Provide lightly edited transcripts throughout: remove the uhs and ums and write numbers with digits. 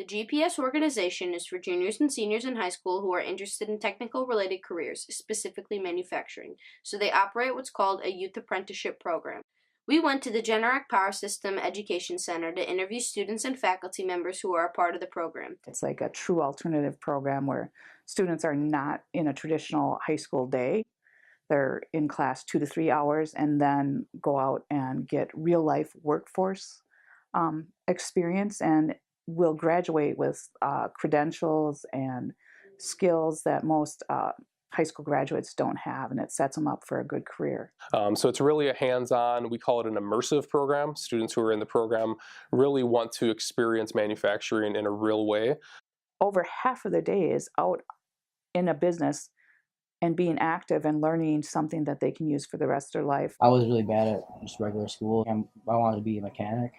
The GPS organization is for juniors and seniors in high school who are interested in technical-related careers, specifically manufacturing, so they operate what's called a youth apprenticeship program. We went to the Jaserette Power System Education Center to interview students and faculty members who are a part of the program. It's like a true alternative program where students are not in a traditional high school day. They're in class 2 to 3 hours and then go out and get real-life workforce experience, and will graduate with credentials and skills that most high school graduates don't have, and it sets them up for a good career. So it's really a hands-on, we call it an immersive program. Students who are in the program really want to experience manufacturing in a real way. Over half of the day is out in a business and being active and learning something that they can use for the rest of their life. I was really bad at just regular school. I wanted to be a mechanic,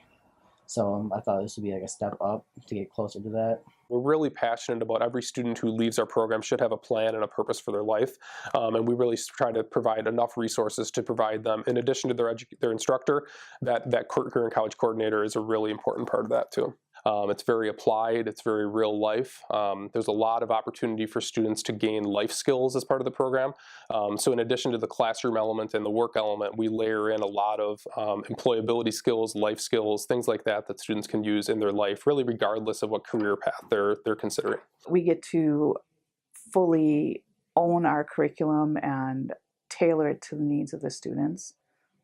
so I thought this would be like a step up to get closer to that. We're really passionate about every student who leaves our program should have a plan and a purpose for their life, and we really try to provide enough resources to provide them, in addition to their instructor, that career and college coordinator is a really important part of that too. It's very applied, it's very real life. There's a lot of opportunity for students to gain life skills as part of the program. So in addition to the classroom element and the work element, we layer in a lot of employability skills, life skills, things like that that students can use in their life, really regardless of what career path they're considering. We get to fully own our curriculum and tailor it to the needs of the students.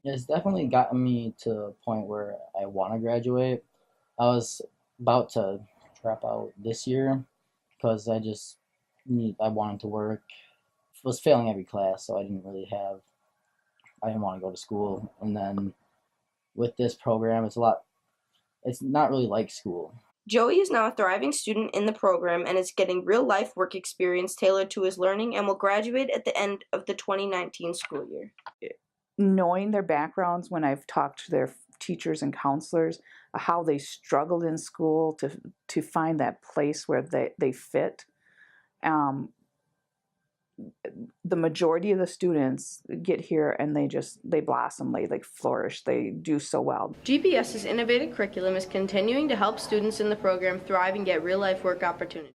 It's definitely gotten me to a point where I want to graduate. I was about to drop out this year because I wanted to work. I was failing every class, so I didn't want to go to school. And then with this program, it's not really like school. Joey is now a thriving student in the program and is getting real-life work experience tailored to his learning and will graduate at the end of the 2019 school year. Knowing their backgrounds, when I've talked to their teachers and counselors, how they struggled in school to find that place where they fit. The majority of the students get here and they blossom, they flourish, they do so well. GPS's innovative curriculum is continuing to help students in the program thrive and get real-life work opportunities.